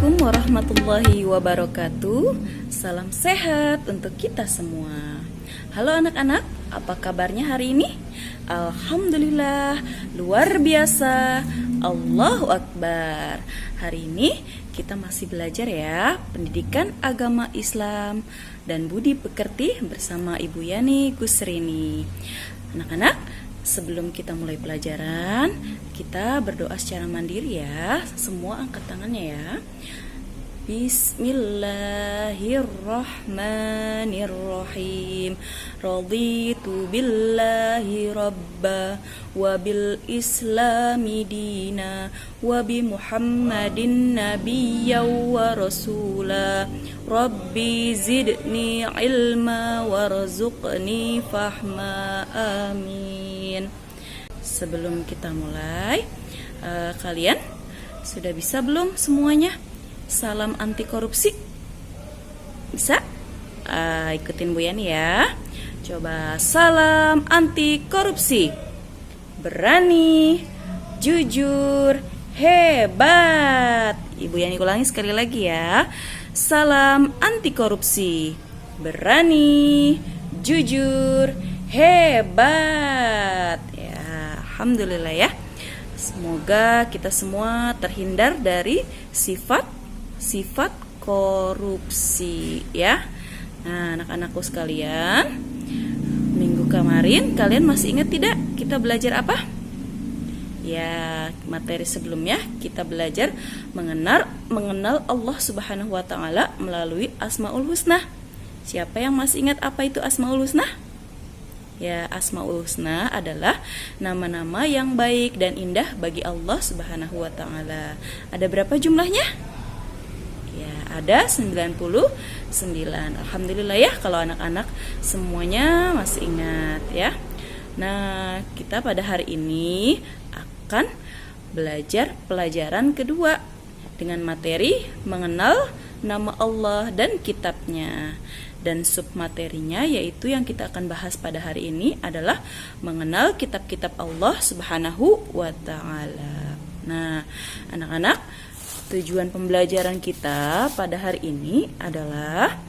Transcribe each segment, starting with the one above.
Assalamualaikum warahmatullahi wabarakatuh. Salam sehat untuk kita semua. Halo anak-anak, apa kabarnya hari ini? Alhamdulillah, luar biasa. Allahu Akbar. Hari ini kita masih belajar ya pendidikan agama Islam dan budi pekerti bersama Ibu Yani Gusrini. Anak-anak, sebelum kita mulai pelajaran, kita berdoa secara mandiri ya. Semua angkat tangannya ya. Bismillahirrahmanirrahim. Raditu billahi rabba wa bil islami dina wa bi Muhammadin nabiyya wa rasula. Rabbi zidni ilma warzuqni fahma. Amin. Sebelum kita mulai, kalian sudah bisa belum semuanya? Salam anti korupsi. Bisa? Ikutin Bu Yani ya. Coba salam anti korupsi. Berani, jujur, hebat. Ibu Yani ulangi sekali lagi ya. Salam anti korupsi. Berani, jujur, hebat. Ya, alhamdulillah ya. Semoga kita semua terhindar dari sifat korupsi ya. Nah, anak-anakku sekalian, minggu kemarin kalian masih ingat tidak kita belajar apa? Ya, materi sebelumnya kita belajar mengenal Allah Subhanahu wa taala melalui Asmaul Husna. Siapa yang masih ingat apa itu Asmaul Husna? Ya, Asmaul Husna adalah nama-nama yang baik dan indah bagi Allah Subhanahu wa taala. Ada berapa jumlahnya? Ya, ada 99. Alhamdulillah ya kalau anak-anak semuanya masih ingat ya. Nah, kita pada hari ini akan belajar pelajaran kedua dengan materi mengenal nama Allah dan kitabnya. Dan submaterinya yaitu yang kita akan bahas pada hari ini adalah mengenal kitab-kitab Allah Subhanahu wa taala. Nah, anak-anak, tujuan pembelajaran kita pada hari ini adalah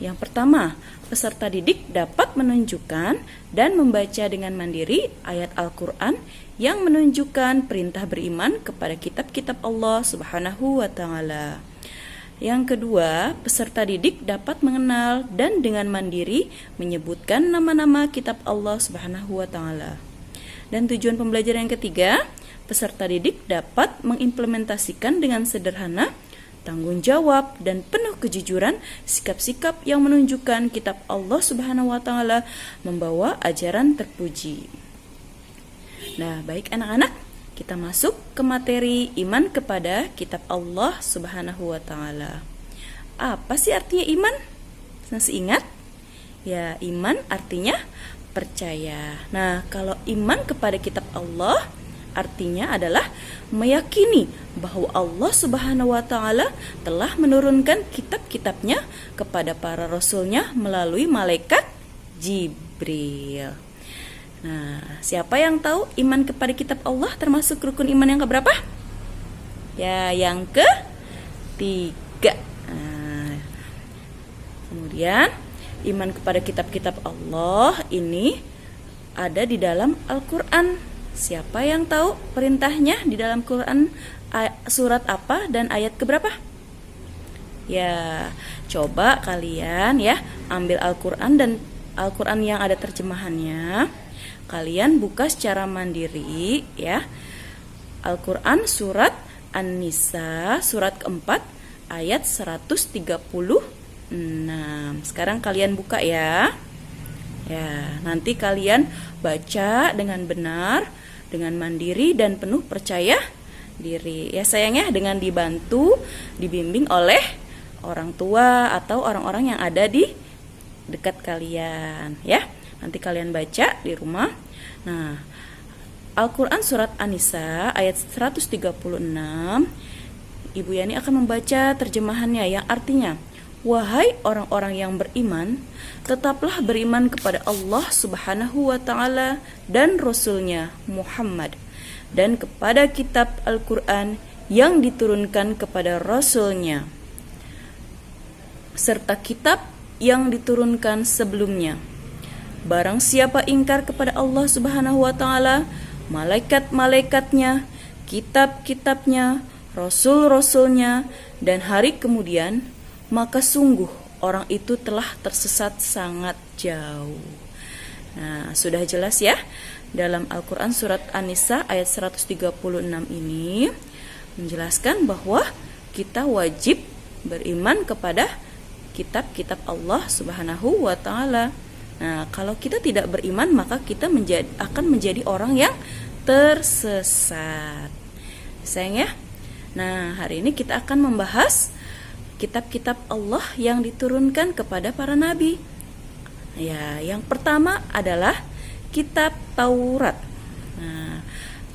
yang pertama, peserta didik dapat menunjukkan dan membaca dengan mandiri ayat Al-Quran yang menunjukkan perintah beriman kepada kitab-kitab Allah Subhanahu wa taala. Yang kedua, peserta didik dapat mengenal dan dengan mandiri menyebutkan nama-nama kitab Allah Subhanahu wa taala. Dan tujuan pembelajaran yang ketiga, peserta didik dapat mengimplementasikan dengan sederhana, tanggung jawab, dan penuh kejujuran sikap-sikap yang menunjukkan kitab Allah Subhanahu wa taala membawa ajaran terpuji. Nah, baik anak-anak, kita masuk ke materi iman kepada kitab Allah Subhanahu wa taala. Apa sih artinya iman? Masih ingat? Ya, iman artinya percaya. Nah, kalau iman kepada kitab Allah artinya adalah meyakini bahwa Allah Subhanahu wa taala telah menurunkan kitab-kitabnya kepada para rasulnya melalui malaikat Jibril. Nah, siapa yang tahu iman kepada kitab Allah termasuk rukun iman yang keberapa? Ya, yang ketiga. Nah, kemudian iman kepada kitab-kitab Allah ini ada di dalam Al-Quran. Siapa yang tahu perintahnya di dalam Quran surat apa dan ayat keberapa? Ya, coba kalian ya ambil Al-Quran dan Al-Quran yang ada terjemahannya. Kalian buka secara mandiri ya. Al-Quran surat An-Nisa surat keempat ayat 136. Sekarang kalian buka ya. Ya, nanti kalian baca dengan benar, dengan mandiri dan penuh percaya diri. Ya sayangnya dengan dibimbing oleh orang tua atau orang-orang yang ada di dekat kalian ya. Nanti kalian baca di rumah. Nah, Al-Quran surat An-Nisa ayat 136, Ibu Yani akan membaca terjemahannya yang artinya, wahai orang-orang yang beriman, tetaplah beriman kepada Allah Subhanahu wa taala dan Rasulnya Muhammad, dan kepada kitab Al-Quran yang diturunkan kepada Rasul-Nya, serta kitab yang diturunkan sebelumnya. Barang siapa ingkar kepada Allah Subhanahu wa taala, malaikat-malaikatnya, kitab-kitabnya, rasul-rasulnya, dan hari kemudian, maka sungguh orang itu telah tersesat sangat jauh. Nah, sudah jelas ya. Dalam Al-Quran surat An-Nisa ayat 136 ini menjelaskan bahwa kita wajib beriman kepada kitab-kitab Allah Subhanahu wa taala. Nah, kalau kita tidak beriman, maka kita akan menjadi orang yang tersesat. Sayang ya. Nah, hari ini kita akan membahas kitab-kitab Allah yang diturunkan kepada para nabi. Ya, yang pertama adalah kitab Taurat. Nah,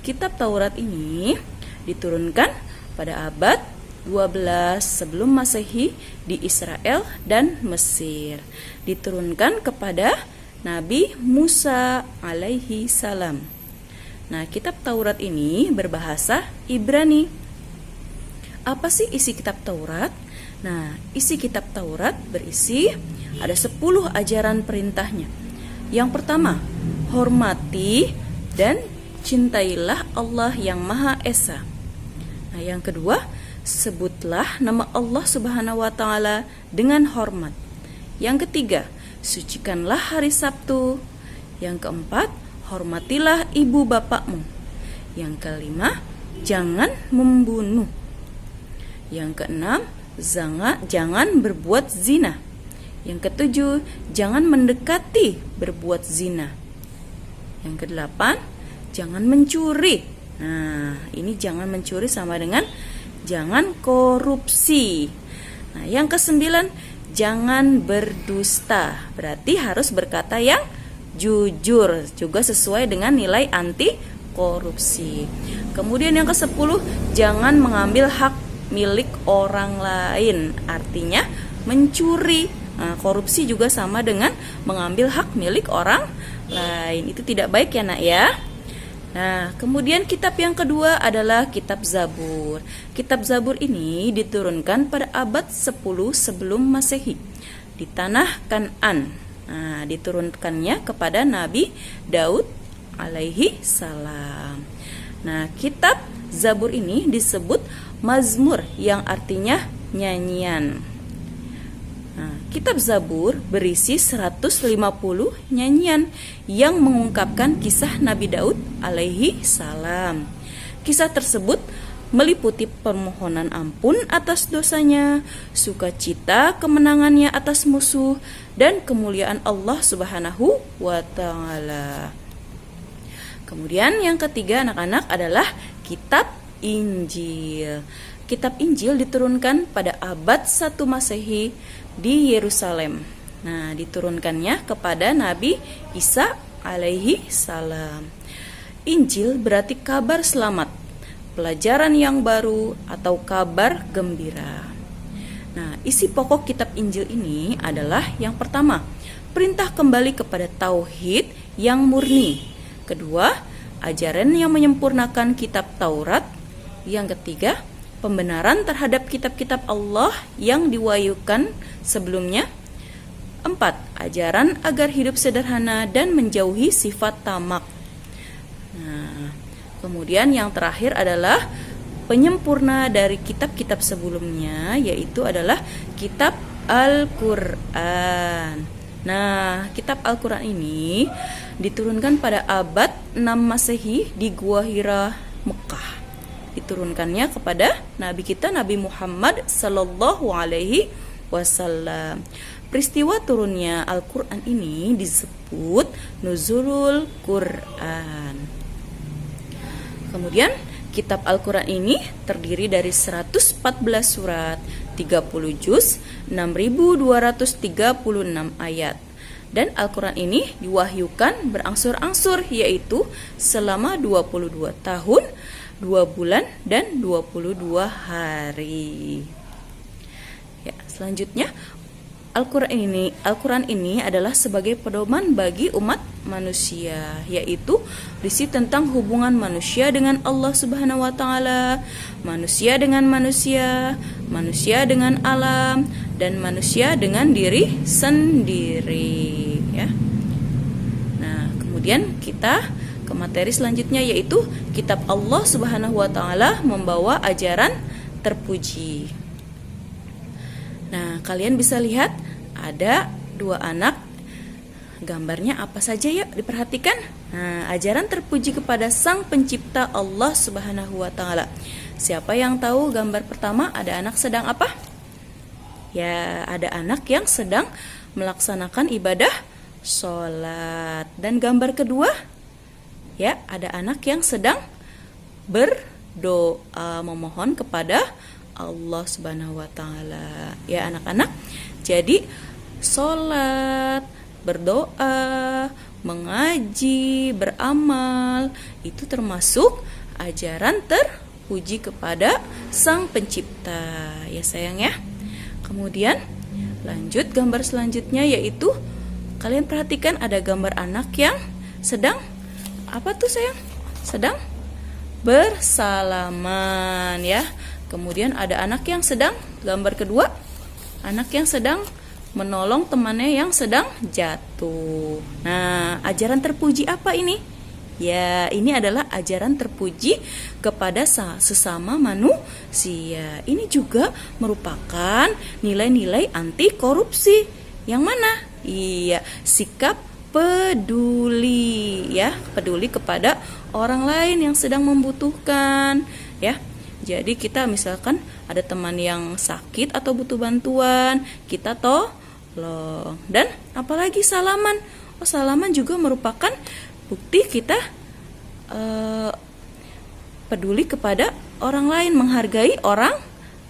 kitab Taurat ini diturunkan pada abad 12 sebelum Masehi di Israel dan Mesir. Diturunkan kepada Nabi Musa alaihi salam. Nah, kitab Taurat ini berbahasa Ibrani. Apa sih isi kitab Taurat? Nah, isi kitab Taurat berisi ada 10 ajaran perintahnya. Yang pertama, hormati dan cintailah Allah yang Maha Esa. Nah, yang kedua, sebutlah nama Allah Subhanahu wa taala dengan hormat. Yang ketiga, sucikanlah hari Sabtu. Yang keempat, hormatilah ibu bapakmu. Yang kelima, jangan membunuh. Yang keenam, jangan berbuat zina. Yang ketujuh, jangan mendekati berbuat zina. Yang kedelapan, jangan mencuri. Nah, ini jangan mencuri sama dengan jangan korupsi. Nah, yang kesembilan, jangan berdusta. Berarti harus berkata yang jujur, juga sesuai dengan nilai anti korupsi. Kemudian yang ke-10, jangan mengambil hak milik orang lain. Artinya mencuri. Nah, korupsi juga sama dengan mengambil hak milik orang lain. Itu tidak baik ya, Nak ya. Nah, kemudian kitab yang kedua adalah kitab Zabur. Kitab Zabur ini diturunkan pada abad 10 sebelum Masehi di tanah Kan'an. Nah, diturunkannya kepada Nabi Daud alaihi salam. Nah, kitab Zabur ini disebut Mazmur yang artinya nyanyian. Nah, kitab Zabur berisi 150 nyanyian yang mengungkapkan kisah Nabi Daud alaihi salam. Kisah tersebut meliputi permohonan ampun atas dosanya, sukacita kemenangannya atas musuh, dan kemuliaan Allah Subhanahu wa taala. Kemudian yang ketiga anak-anak adalah kitab Injil. Kitab Injil diturunkan pada abad 1 Masehi di Yerusalem. Nah, diturunkannya kepada Nabi Isa alaihi salam. Injil berarti kabar selamat, pelajaran yang baru, atau kabar gembira. Nah, isi pokok kitab Injil ini adalah yang pertama, perintah kembali kepada tauhid yang murni. Kedua, ajaran yang menyempurnakan kitab Taurat. Yang ketiga, pembenaran terhadap kitab-kitab Allah yang diwahyukan sebelumnya. 4. Ajaran agar hidup sederhana dan menjauhi sifat tamak. Nah, kemudian yang terakhir adalah penyempurna dari kitab-kitab sebelumnya, yaitu adalah kitab Al-Quran. Nah, kitab Al-Quran ini diturunkan pada abad 6 Masehi di Gua Hira, Mekah. Diturunkannya kepada Nabi kita Nabi Muhammad sallallahu alaihi wasallam. Peristiwa turunnya Al-Quran ini disebut Nuzulul Quran. Kemudian kitab Al-Quran ini terdiri dari 114 surat, 30 juz, 6.236 ayat. Dan Al-Quran ini diwahyukan berangsur-angsur, yaitu selama 22 tahun, 2 bulan, dan 22 hari. Ya, selanjutnya Al-Quran ini adalah sebagai pedoman bagi umat manusia, yaitu berisi tentang hubungan manusia dengan Allah Subhanahu wa taala, manusia dengan manusia, manusia dengan alam, dan manusia dengan diri sendiri, ya. Nah, kemudian kita ke materi selanjutnya, yaitu kitab Allah Subhanahu wa taala membawa ajaran terpuji. Nah, kalian bisa lihat ada 2 anak. Gambarnya apa saja, yuk diperhatikan. Nah, ajaran terpuji kepada Sang Pencipta Allah Subhanahu wa taala. Siapa yang tahu gambar pertama ada anak sedang apa? Ya, ada anak yang sedang melaksanakan ibadah sholat. Dan gambar kedua, ya, ada anak yang sedang berdoa, memohon kepada Allah Subhanahu wa taala. Ya anak-anak, jadi sholat, berdoa, mengaji, beramal itu termasuk ajaran terpuji kepada Sang Pencipta, ya sayang ya. Kemudian lanjut gambar selanjutnya, yaitu kalian perhatikan ada gambar anak yang sedang apa tuh sayang? Sedang bersalaman, ya. Kemudian ada anak yang sedang, gambar kedua, anak yang sedang menolong temannya yang sedang jatuh. Nah, ajaran terpuji apa ini? Ya, ini adalah ajaran terpuji kepada sesama manusia. Ini juga merupakan nilai-nilai anti korupsi. Yang mana? Iya, sikap peduli, ya, peduli kepada orang lain yang sedang membutuhkan, ya. Jadi kita misalkan ada teman yang sakit atau butuh bantuan, kita tolong. Dan apalagi salaman. Oh, salaman juga merupakan bukti kita peduli kepada orang lain, menghargai orang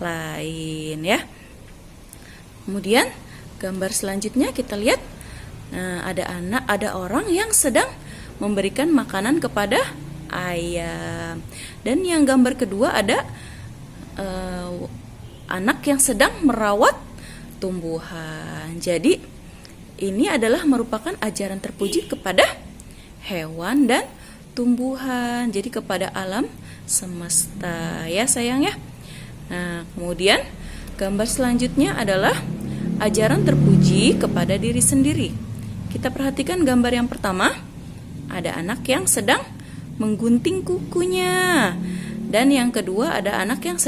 lain, ya. Kemudian gambar selanjutnya kita lihat. Nah, ada orang yang sedang memberikan makanan kepada ayam. Dan yang gambar kedua ada anak yang sedang merawat tumbuhan. Jadi ini adalah merupakan ajaran terpuji kepada hewan dan tumbuhan. Jadi kepada alam semesta, ya sayang ya. Nah, kemudian gambar selanjutnya adalah ajaran terpuji kepada diri sendiri. Kita perhatikan gambar yang pertama. Ada anak yang sedang menggunting kukunya. Dan yang kedua ada anak yang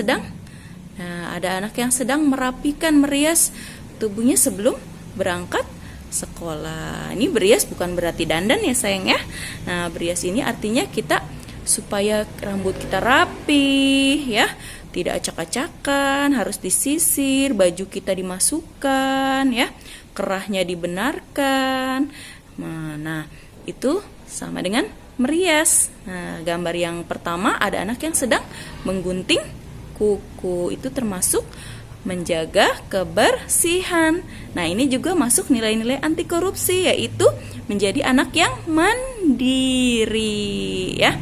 sedang merapikan, merias tubuhnya sebelum berangkat sekolah. Ini berias bukan berarti dandan ya sayang ya. Nah, berias ini artinya kita supaya rambut kita rapi ya, tidak acak-acakan, harus disisir, baju kita dimasukkan ya, kerahnya dibenarkan. Nah, itu sama dengan merias. Nah, gambar yang pertama ada anak yang sedang menggunting kuku. Itu termasuk menjaga kebersihan. Nah, ini juga masuk nilai-nilai anti korupsi, yaitu menjadi anak yang mandiri ya.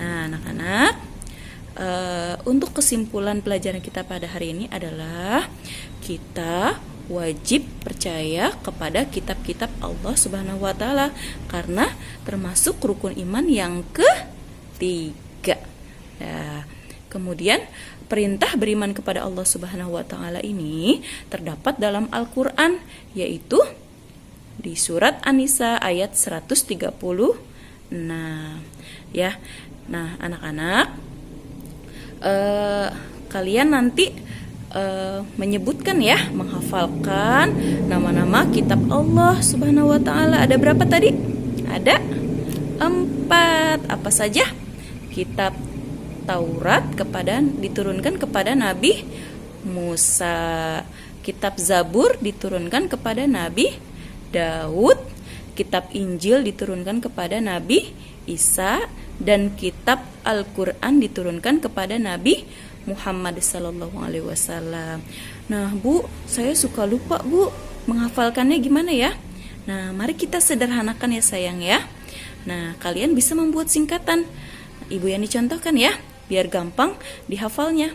Nah, anak-anak, untuk kesimpulan pelajaran kita pada hari ini adalah kita wajib percaya kepada kitab-kitab Allah Subhanahu wa taala karena termasuk rukun iman yang ketiga. Nah, kemudian perintah beriman kepada Allah Subhanahu wa taala ini terdapat dalam Al-Qur'an, yaitu di surat An-Nisa ayat 136. Ya. Nah, anak-anak, kalian nanti menyebutkan ya, menghafalkan nama-nama kitab Allah Subhanahu wa taala. Ada berapa tadi? Ada 4. Apa saja? Kitab Taurat diturunkan kepada Nabi Musa. Kitab Zabur diturunkan kepada Nabi Daud. Kitab Injil diturunkan kepada Nabi Isa, dan kitab Al-Qur'an diturunkan kepada Nabi Muhammad sallallahu alaihi wasallam. Nah, Bu, saya suka lupa, Bu, menghafalkannya gimana ya? Nah, mari kita sederhanakan ya sayang ya. Nah, kalian bisa membuat singkatan. Ibu Yani contohkan ya, biar gampang dihafalnya.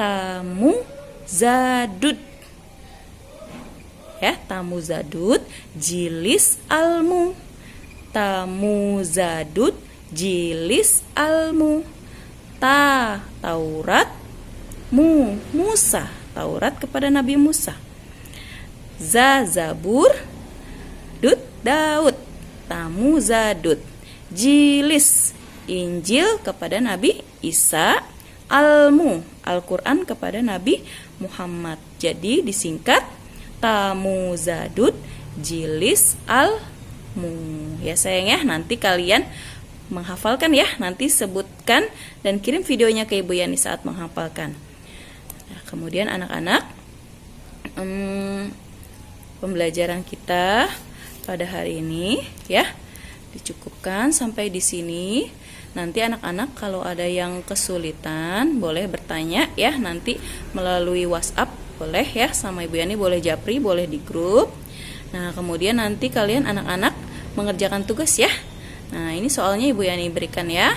Tamu Zadud. Ya, Tamuzadud Jilis Almu. Tamuzadud Jilis Almu. Taurat. Musa, Taurat kepada Nabi Musa. Zabur. Daud, Tamuzadud. Jilis, Injil kepada Nabi Isa. Almu, Al-Quran kepada Nabi Muhammad. Jadi disingkat Tamuzadud Jilis Almu. Ya sayang ya, nanti kalian menghafalkan ya. Nanti sebutkan dan kirim videonya ke Ibu Yani saat menghafalkan. Nah, kemudian anak-anak, pembelajaran kita pada hari ini ya dicukupkan sampai di sini. Nanti anak-anak kalau ada yang kesulitan boleh bertanya ya, nanti melalui WhatsApp boleh ya, sama Ibu Yani, boleh japri, boleh di grup. Nah, kemudian nanti kalian anak-anak mengerjakan tugas ya. Nah, ini soalnya Ibu Yani berikan ya.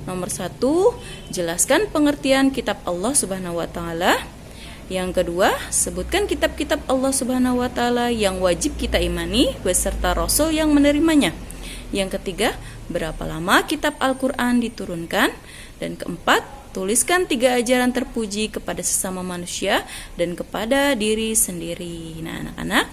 Nomor 1, jelaskan pengertian kitab Allah Subhanahu wa taala. Yang kedua, sebutkan kitab-kitab Allah Subhanahu wa taala yang wajib kita imani beserta rasul yang menerimanya. Yang ketiga, berapa lama kitab Al-Qur'an diturunkan? Dan keempat, tuliskan 3 ajaran terpuji kepada sesama manusia dan kepada diri sendiri. Nah, anak-anak,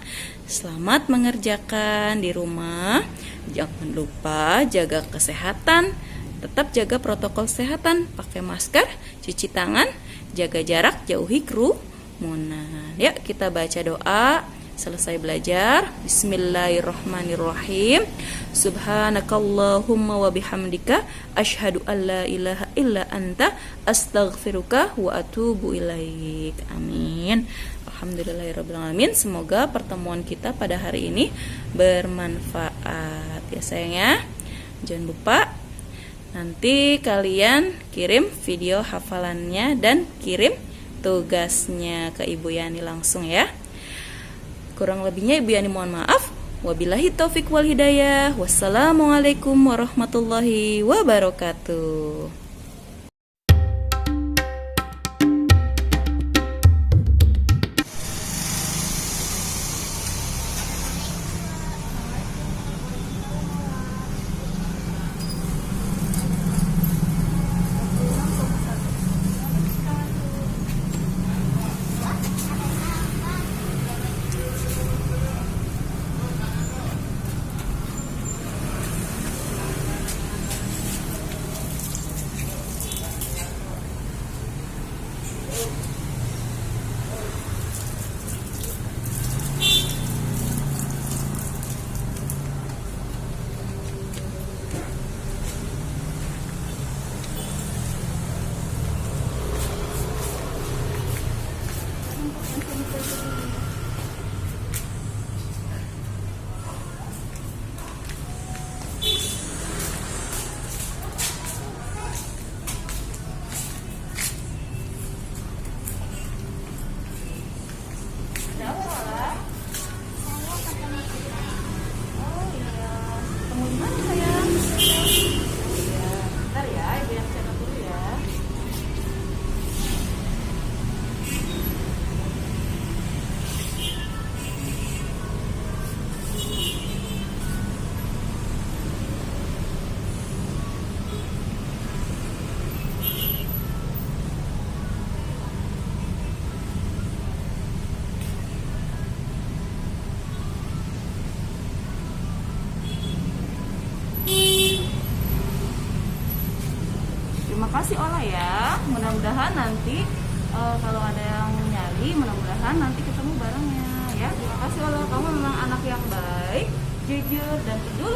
selamat mengerjakan di rumah. Jangan lupa jaga kesehatan, tetap jaga protokol kesehatan, pakai masker, cuci tangan, jaga jarak, jauhi kerumunan. Ya, kita baca doa selesai belajar. Bismillahirrahmanirrahim. Subhanakallahumma wa bihamdika asyhadu an la ilaha illa anta astaghfiruka wa atubu ilaik. Amin. Alhamdulillahirabbil alamin. Semoga pertemuan kita pada hari ini bermanfaat ya sayang ya. Jangan lupa nanti kalian kirim video hafalannya dan kirim tugasnya ke Ibu Yani langsung ya. Kurang lebihnya Ibu Yani mohon maaf. Wabillahi taufik wal hidayah. Wassalamualaikum warahmatullahi wabarakatuh. Terima kasih Ola ya. Mudah-mudahan nanti kalau ada yang nyari, mudah-mudahan nanti ketemu barengnya ya. Terima kasih Ola, kamu memang anak yang baik, jujur dan peduli